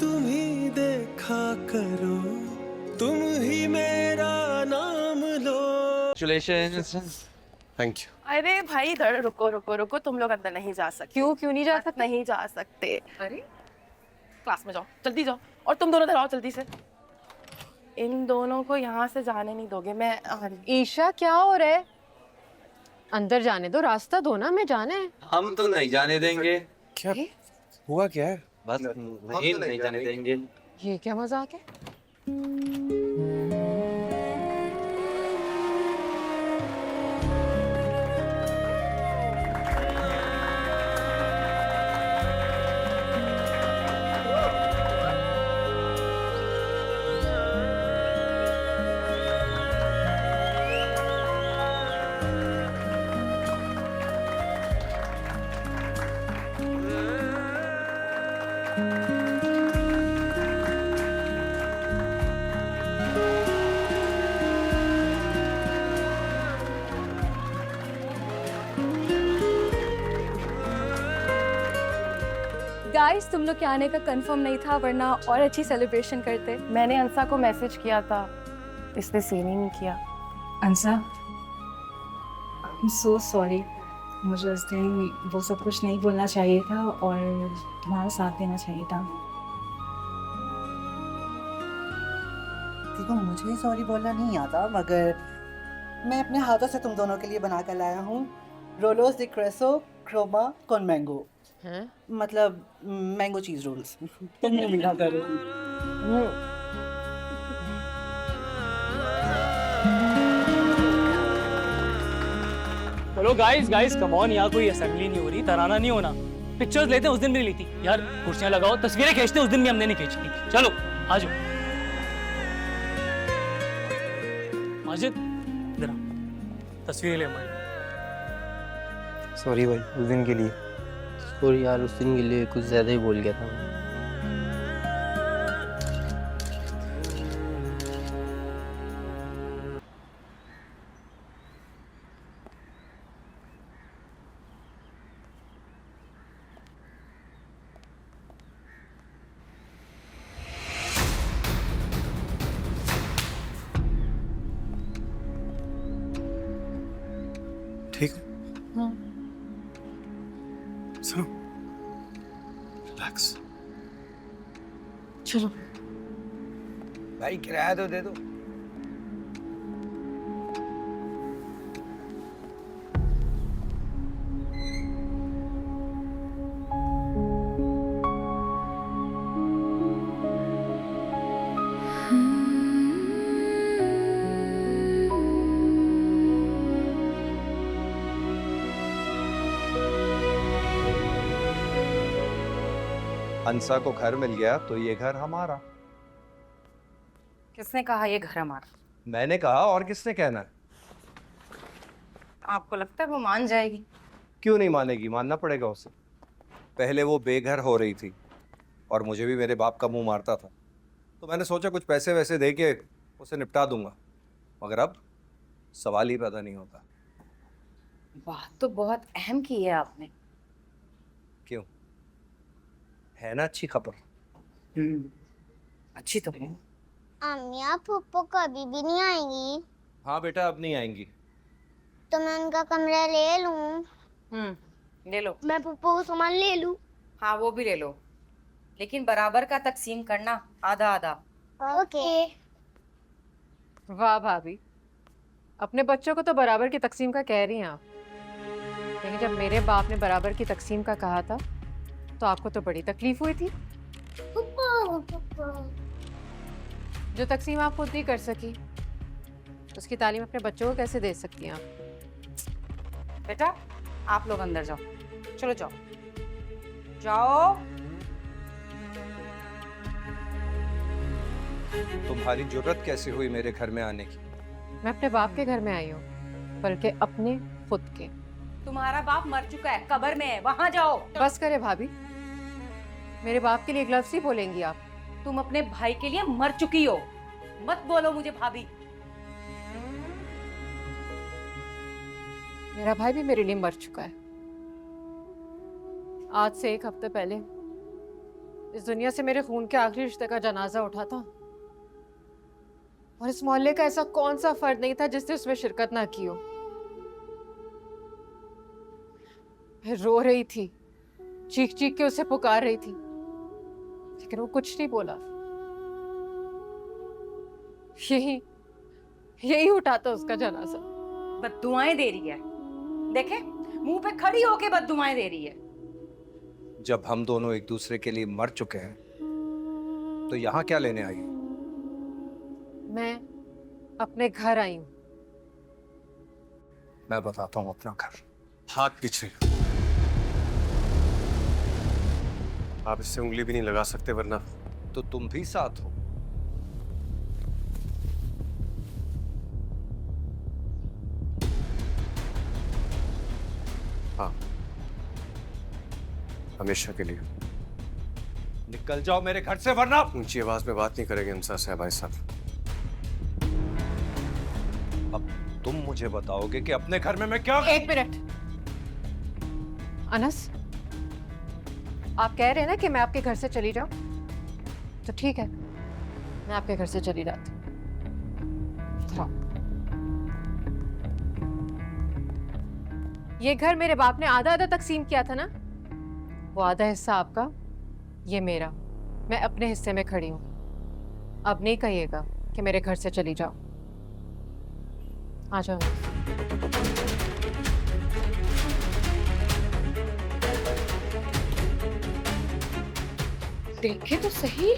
तुम ही देखा करो, तुम ही मेरा नाम लो। Congratulations. Thank you. अरे भाई इधर रुको रुको रुको, तुम लोग अंदर नहीं जा सकते। क्यों नहीं जा सकते? नहीं जा सकते। अरे क्लास में जाओ, जल्दी जाओ। और तुम दोनों इधर आओ जल्दी से। इन दोनों को यहाँ से जाने नहीं दोगे। मैं आ रही। ईशा क्या हो रहा है? अंदर जाने दो, रास्ता दो ना, मैं जाना है। हम तो नहीं जाने देंगे। क्या हुआ क्या है? बस नहीं जाने देंगे। ये क्या मजाक है? गाइस तुम लोग के आने का कंफर्म नहीं था, वरना और अच्छी सेलिब्रेशन करते। मैंने अंसा को मैसेज किया था, इसने सीन ही नहीं किया। अंसा, आई एम सो सॉरी। मुझे उस दिन वो सब कुछ नहीं बोलना चाहिए था और तुम्हारा साथ देना चाहिए था। देखो, मुझे सॉरी बोलना नहीं आता, मगर मैं अपने हाथों से तुम दोनों के लिए बना कर लाया हूँ रोलोस द क्रेसो क्रोमा कॉन मैंगो। हैं? मतलब मैंगो चीज रोल्स। तुमने मिला करो। चलो गाइस गाइस कम ऑन, यहाँ कोई असेंबली नहीं हो रही, तराना नहीं होना। पिक्चर्स लेते हैं, उस दिन भी नहीं ली थी यार। कुर्सियां लगाओ, तस्वीरें खींचते हैं, उस दिन भी हमने नहीं खींची थी। चलो आ जाओ। माजिद इधर आ, तस्वीरें ले हमारी। सॉरी भाई, उस दिन के लिए। सॉरी यार, उस दिन के लिए कुछ ज़्यादा ही बोल गया था। ठीक है? सुनो, रिलैक्स। चलो। भाई किराया तो दे दो। हंसा को घर मिल गया तो ये घर हमारा। किसने कहा ये घर हमारा? मैंने कहा, और किसने कहना है? आपको लगता है वो मान जाएगी? क्यों नहीं मानेगी, मानना पड़ेगा उसे। पहले वो बेघर हो रही थी और मुझे भी मेरे बाप का मुंह मारता था, तो मैंने सोचा कुछ पैसे वैसे दे के उसे निपटा दूंगा, मगर अब सवाल ही पैदा नहीं होता। बात तो बहुत अहम की है आपने। क्यों, है ना अच्छी खबर? अच्छी तो है। अम्मिया पप्पू कभी भी नहीं आएंगी, हाँ बेटा, अब नहीं आएंगी। तो मैं उनका कमरा ले लूं? ले लो। मैं पप्पू को सामान ले लूं? हाँ वो भी ले लो, लेकिन बराबर का तकसीम करना, आधा आधा। ओके। वाह भाभी, अपने बच्चों को तो बराबर की तकसीम का कह रही हैं आप, लेकिन जब मेरे बाप ने बराबर की तकसीम का कहा था तो आपको तो बड़ी तकलीफ हुई थी। जो तकसीम आप खुद नहीं कर सकी, उसकी तालीम अपने बच्चों को कैसे दे सकती हैं आप? बेटा आप लोग अंदर जाओ, चलो जाओ जाओ। तुम्हारी जुर्रत कैसे हुई मेरे घर में आने की? मैं अपने बाप के घर में आई हूँ, बल्कि अपने खुद के। तुम्हारा बाप मर चुका है, कब्र में है, वहां जाओ। बस करे भाभी, मेरे बाप के लिए एक लफ्ज़ ही बोलेंगी आप? तुम अपने भाई के लिए मर चुकी हो, मत बोलो मुझे भाभी। मेरा भाई भी मेरे लिए मर चुका है। आज से 1 हफ्ते पहले इस दुनिया से मेरे खून के आखिरी रिश्ते का जनाजा उठा था, और इस मोहल्ले का ऐसा कौन सा फर्द नहीं था जिसने उसमें शिरकत ना की हो। मैं रो रही थी, चीख चीख के उसे पुकार रही थी, लेकिन वो कुछ नहीं बोला। यही उठाता उसका जनाजा। बद्दुआएं दे रही है, देखे मुंह पे खड़ी होके बद्दुआएं दे रही है। जब हम दोनों एक दूसरे के लिए मर चुके हैं तो यहाँ क्या लेने आई? मैं अपने घर आई हूँ। मैं बताता हूँ अपना घर। हाथ पीछे। आप इससे उंगली भी नहीं लगा सकते, वरना तो तुम भी साथ हो। हाँ, हमेशा के लिए। निकल जाओ मेरे घर से, वरना। ऊंची आवाज में बात नहीं करेंगे अंसार साहब। भाई साहब, अब तुम मुझे बताओगे कि अपने घर में मैं क्या। एक मिनट अनस, आप कह रहे हैं ना कि मैं आपके घर से चली जाऊं, तो ठीक है, मैं आपके घर से चली जाती हूं। ये घर मेरे बाप ने आधा आधा तकसीम किया था ना, वो आधा हिस्सा आपका, ये मेरा। मैं अपने हिस्से में खड़ी हूं। अब नहीं कहिएगा कि मेरे घर से चली जाओ। आ जाओ। देखे तो सही,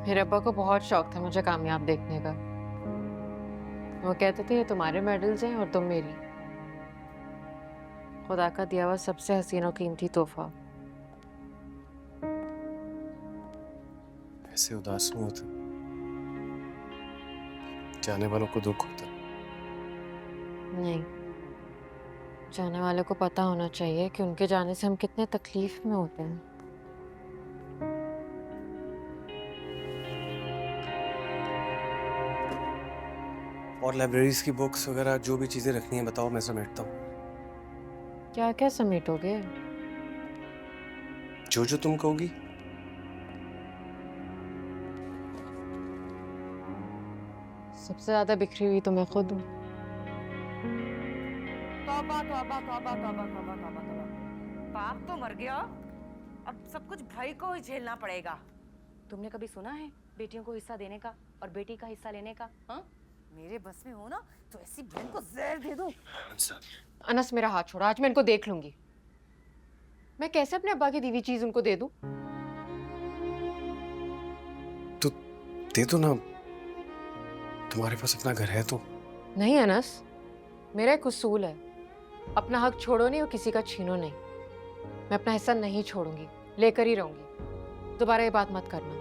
मेरे अब्बा को बहुत शौक था मुझे कामयाब देखने का। वो कहते थे ये तुम्हारे मेडल्स हैं और तुम मेरी। खुदा का दिया हुआ सबसे हसीन और कीमती तोहफा। ऐसे उदास नहीं होते, जाने वालों को दुख होता। नहीं, जाने वाले को पता होना चाहिए कि उनके जाने से हम कितने तकलीफ में होते हैं। और लाइब्रेरीज की बुक्स वगैरह जो भी चीजें रखनी है बताओ, मैं समेटता हूँ। क्या क्या समेटोगे? जो जो तुम कहोगी। सबसे ज्यादा बिखरी हुई तो मैं खुद हूँ। तौबा तौबा तौबा तौबा तौबा तौबा तौबा। बाप तो मर गया, अब सब कुछ भाई को ही झेलना पड़ेगा। तुमने कभी सुना है बेटियों को हिस्सा देने का और बेटी का हिस्सा लेने का? हाँ, मेरे बस में हो ना तो ऐसी बहन को जहर दे दूं। अनस, मेरा हाथ छोड़ा, आज मैं इनको देख लूंगी। मैं कैसे अपने अब्बा की दी हुई चीज उनको दे दूं? तो दे दो ना, तुम्हारे पास अपना घर है तो। नहीं अनस, मेरा एक उसूल है, अपना हक छोड़ो नहीं और किसी का छीनो नहीं। मैं अपना हिस्सा नहीं छोड़ूंगी, लेकर ही रहूंगी। दोबारा ये बात मत करना।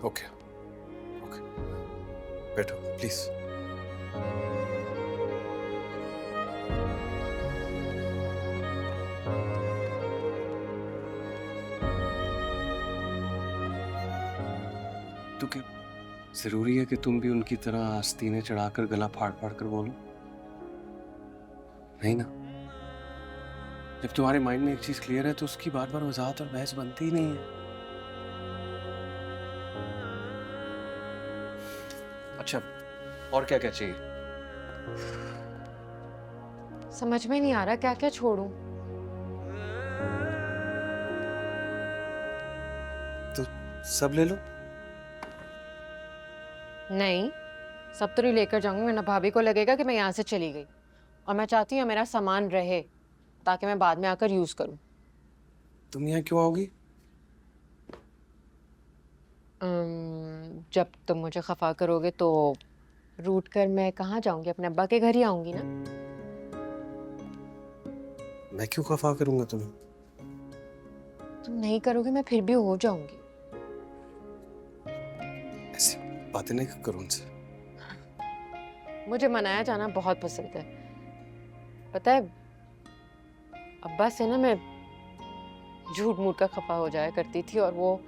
ओके ओके, बैठो प्लीज। तो क्या जरूरी है कि तुम भी उनकी तरह आस्तीनें चढ़ाकर गला फाड़ फाड़ कर बोलो? नहीं ना। जब तुम्हारे माइंड में एक चीज क्लियर है तो उसकी बार बार वजाहत और बहस बनती ही नहीं है। अच्छा, और क्या क्या चाहिए? समझ में नहीं आ रहा क्या क्या छोड़ूं। तो सब ले लो। नहीं, सब तो नहीं लेकर जाऊंगी, वरना भाभी को लगेगा कि मैं यहाँ से चली गई। और मैं चाहती हूँ मेरा सामान रहे ताकि मैं बाद में आकर यूज करूं। तुम यहाँ क्यों आओगी? जब तुम मुझे खफा करोगे तो रूट कर मैं कहाँ जाऊंगी? अपने अब्बा के घर ही आऊंगी ना। मैं क्यों खफा करूंगा तुम्हें? तुम नहीं करोगे, मैं फिर भी हो जाऊंगी। ऐसी बातें नहीं करो उनसे। मुझे मनाया जाना बहुत पसंद है। पता है, अब्बा से ना मैं झूठ मूठ का खफा हो जाया करती थी, और वो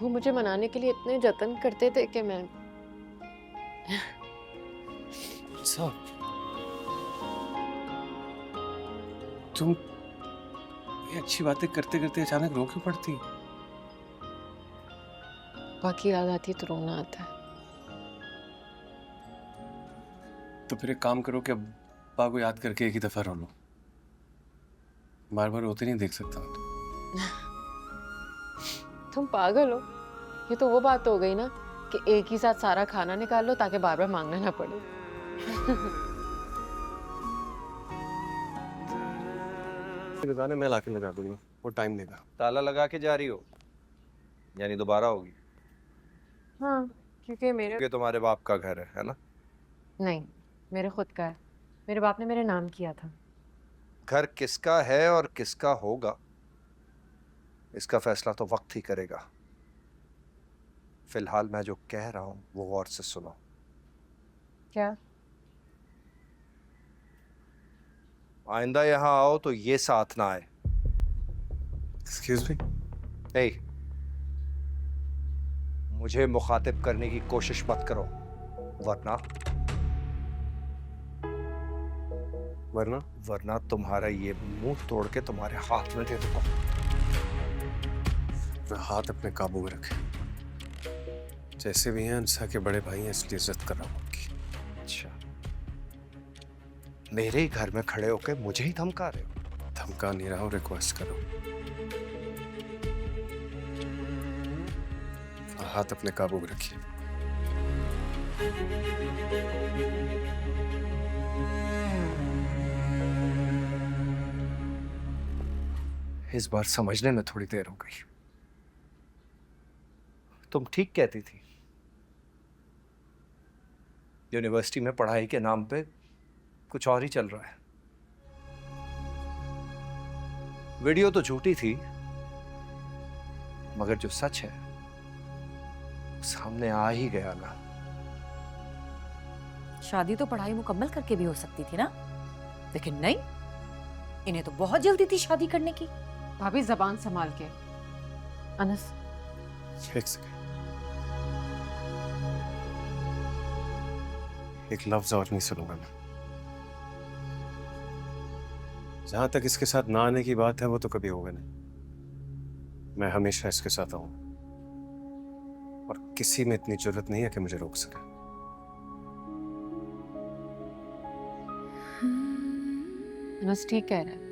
मुझे मनाने के लिए इतने जतन करते थे कि मैं तुम ये अच्छी बातें करते करते अचानक रो क्यों पड़ती है? बाकी याद आती है तो रोना आता है। तो फिर एक काम करो कि अब्बा को याद करके एक ही दफा रो लो। बार बार रोते नहीं देख सकता। तुम पागल हो? ये तो वो बात हो गई ना कि एक ही साथ सारा खाना निकाल लो ताकि बार बार मांगना ना पड़े। दुकान है, मैं लाके लगा दूंगा, वो टाइम लेगा। ताला लगा के जा रही हो? यानी दोबारा होगी? हाँ, क्योंकि ये तुम्हारे बाप का घर है ना? नहीं, मेरे खुद का है। मेरे बाप ने मेरे नाम किया था। घर किसका है और किसका होगा, इसका फैसला तो वक्त ही करेगा। फिलहाल मैं जो कह रहा हूं वो गौर से सुनो। क्या? आइंदा यहां आओ तो ये साथ ना आए। Excuse me? ए, मुझे मुखातिब करने की कोशिश मत करो, वरना वरना वरना तुम्हारा ये मुंह तोड़ के तुम्हारे हाथ में दे दूंगा। मैं हाथ अपने काबू में रखे। जैसे भी हैं अंसा के बड़े भाई हैं, इसलिए इज्जत कर रहा हूँ उनकी। अच्छा, मेरे ही घर में खड़े होके मुझे ही धमका रहे हो? धमका नहीं रहा हूँ, रिक्वेस्ट कर रहा हूँ। हाथ अपने काबू में रखिए। इस बार समझने में थोड़ी देर हो गई। तुम ठीक कहती थी, यूनिवर्सिटी में पढ़ाई के नाम पे कुछ और ही चल रहा है। वीडियो तो झूठी थी, मगर जो सच है सामने आ ही गया ना। शादी तो पढ़ाई मुकम्मल करके भी हो सकती थी ना, लेकिन नहीं, इन्हें तो बहुत जल्दी थी शादी करने की। भाभी जबान संभाल के। अनस, एक सेकंड, एक लफ्ज और नहीं सुनूंगा मैं। जहां तक इसके साथ ना आने की बात है वो तो कभी होगा नहीं। मैं हमेशा इसके साथ आऊं और किसी में इतनी जरूरत नहीं है कि मुझे रोक सके। अनस ठीक कह रहा है।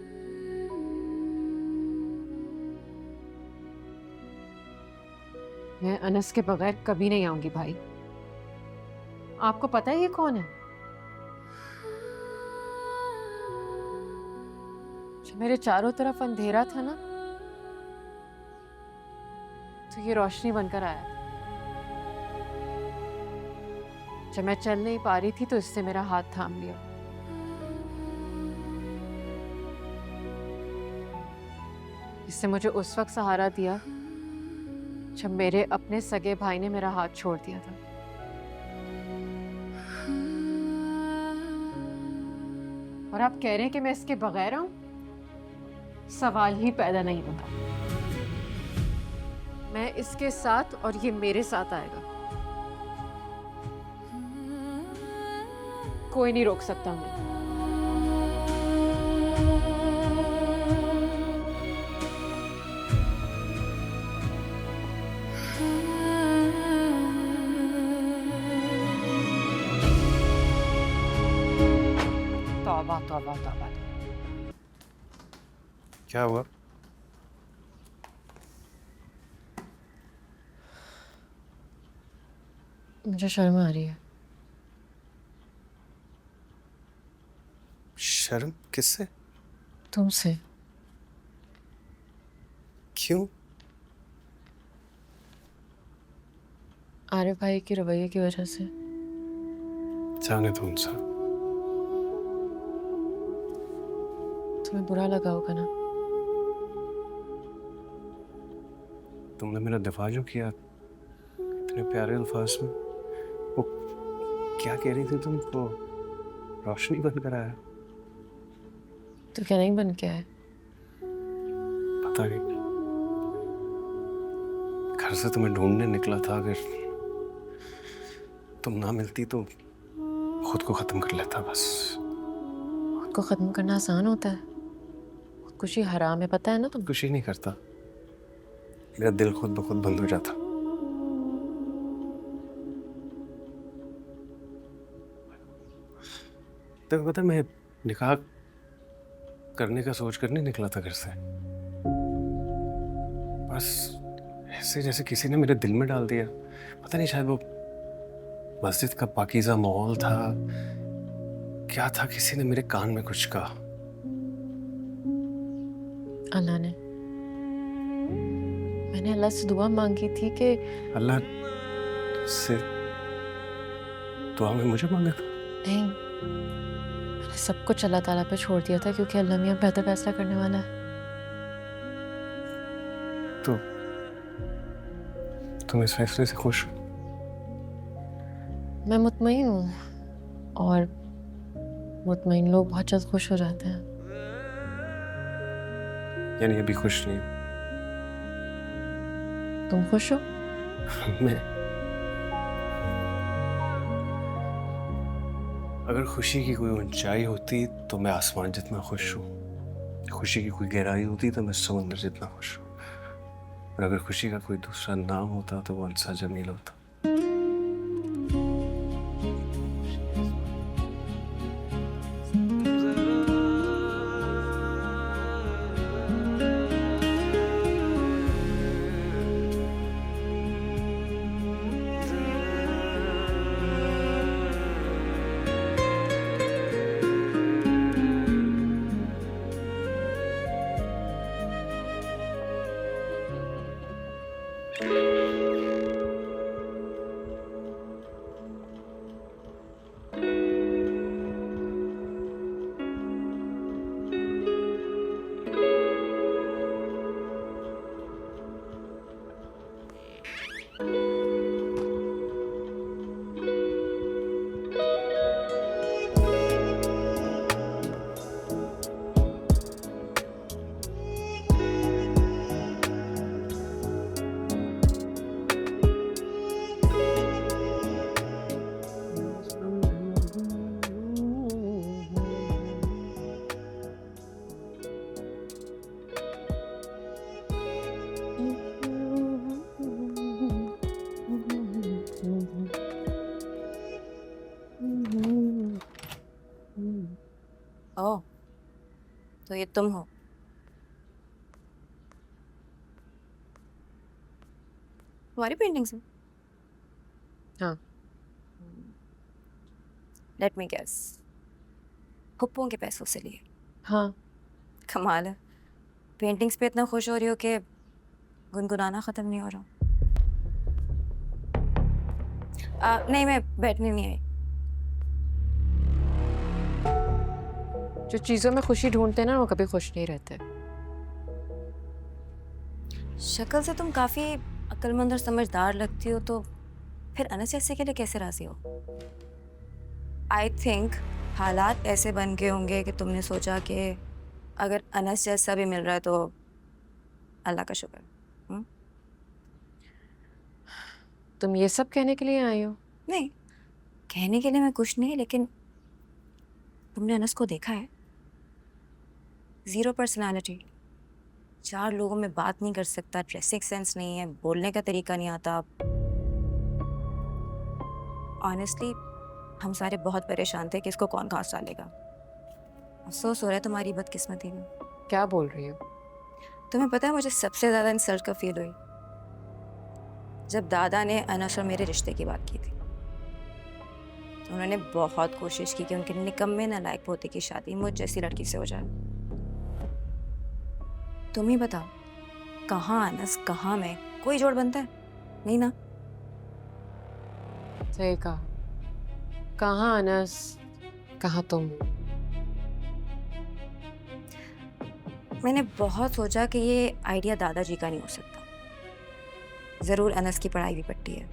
मैं अनस के बगैर कभी नहीं आऊंगी भाई। आपको पता है ये कौन है? जो मेरे चारों तरफ अंधेरा था ना, तो ये रोशनी बनकर आया था। जब मैं चल नहीं पा रही थी तो इससे मेरा हाथ थाम लिया। इससे मुझे उस वक्त सहारा दिया जब मेरे अपने सगे भाई ने मेरा हाथ छोड़ दिया था। और आप कह रहे हैं कि मैं इसके बगैर आऊं? सवाल ही पैदा नहीं होता। मैं इसके साथ और ये मेरे साथ आएगा। कोई नहीं रोक सकता मुझे। तौबा तौबा तौबा। क्या हुआ? मुझे शर्म आ रही है। शर्म? किससे? तुमसे। क्यों? आरिफ भाई के रवैये की वजह से। जाने दो उनसे। तुम्हें बुरा लगा होगा ना? तुमने मेरा दिफा जो किया इतने प्यारे अल्फाज में, वो क्या कह रही थी तुम? वो रोशनी बनकर आया। तो क्या नहीं बन के आए? पता नहीं, घर से तुम्हें ढूंढने निकला था। अगर तुम ना मिलती तो खुद को खत्म कर लेता बस। खुद को खत्म करना आसान होता है? खुशी हराम है, पता है ना तुम? खुशी नहीं करता, मेरा दिल खुद ब खुद बंद हो जाता। तो पता है, मैं निकाह करने का सोच कर नहीं निकला था घर से, बस ऐसे जैसे किसी ने मेरे दिल में डाल दिया। पता नहीं, शायद वो मस्जिद का पाकीज़ा माहौल था, क्या था, किसी ने मेरे कान में कुछ कहा। अल्लाह ने, मैंने अल्लाह से दुआ मांगी थी कि अल्लाह से दुआ में मुझे मांगा था? नहीं, मैंने सब कुछ अल्लाह ताला पे छोड़ दिया था, क्योंकि अल्लाह मियां बेहतर फैसला करने वाला है। तो तुम इस फैसले से खुश हो? मैं मुतमईन हूँ, और मुतमईन लोग बहुत जल्द खुश हो जाते हैं। यानी अभी खुश नहीं हो? तुम खुश हो? मैं अगर खुशी की कोई ऊंचाई होती तो मैं आसमान जितना खुश हूँ, खुशी की कोई गहराई होती तो मैं समुद्र जितना खुश हूँ, और अगर खुशी का कोई दूसरा नाम होता तो वो अंसा जमील होता। ओह, तो ये तुम हो? तुम्हारी पेंटिंग्स हैं? हाँ। लेट मी गेस, फुप्पों के पैसों से लिए? हाँ। कमाल है, पेंटिंग्स पे इतना खुश हो रही हो कि गुनगुनाना ख़त्म नहीं हो रहा। नहीं, मैं बैठने नहीं आई। जो चीज़ों में खुशी ढूंढते हैं ना, वो कभी खुश नहीं रहते। शक्ल से तुम काफ़ी अक्लमंद और समझदार लगती हो, तो फिर अनस जैसे के लिए कैसे राजी हो? आई थिंक हालात ऐसे बन गए होंगे कि तुमने सोचा कि अगर अनस जैसा भी मिल रहा है तो अल्लाह का शुक्र। तुम ये सब कहने के लिए आई हो? नहीं, कहने के लिए मैं कुछ नहीं, लेकिन तुमने अनस को देखा है? 0 पर्सनालिटी, 4 लोगों में बात नहीं कर सकता, ड्रेसिंग सेंस नहीं है, बोलने का तरीका नहीं आता। ऑनेस्टली हम सारे बहुत परेशान थे कि इसको कौन घास डालेगा। अफसोस हो रहा है तुम्हारी बदकिस्मती में। क्या बोल रही हो? तुम्हें पता है मुझे सबसे ज़्यादा इंसल्ट कब फील हुई? जब दादा ने अनस और मेरे रिश्ते की बात की थी। उन्होंने बहुत कोशिश की कि उनके निकम्मे नालायक पोते की शादी मुझ जैसी लड़की से हो जाए। तुम ही बताओ, कहाँ अनस कहाँ मैं, कोई जोड़ बनता है? नहीं ना। सही कहा, कहाँ अनस कहाँ तुम। मैंने बहुत सोचा कि ये आइडिया दादाजी का नहीं हो सकता। ज़रूर अनस की पढ़ाई भी पट्टी है,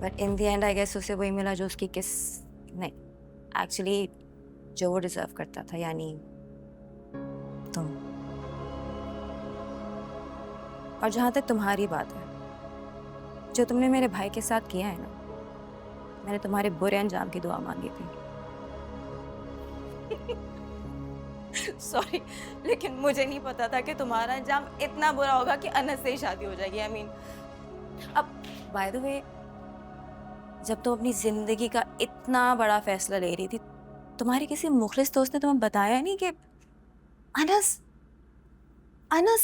but in the end I guess उसे वही मिला जो उसकी किस नहीं, एक्चुअली जो वो डिजर्व करता था, यानी तुम। और जहाँ तक तुम्हारी बात है, जो तुमने मेरे भाई के साथ किया है ना, मैंने तुम्हारे बुरे अंजाम की दुआ मांगी थी। सॉरी, लेकिन मुझे नहीं पता था कि तुम्हारा अंजाम इतना बुरा होगा कि अनस से ही शादी हो जाएगी। आई मीन, अब बाय द वे, जब तुम अपनी जिंदगी का इतना बड़ा फैसला ले रही थी, तुम्हारे किसी मुखलिस दोस्त ने तुम्हें बताया नहीं कि अनस अनस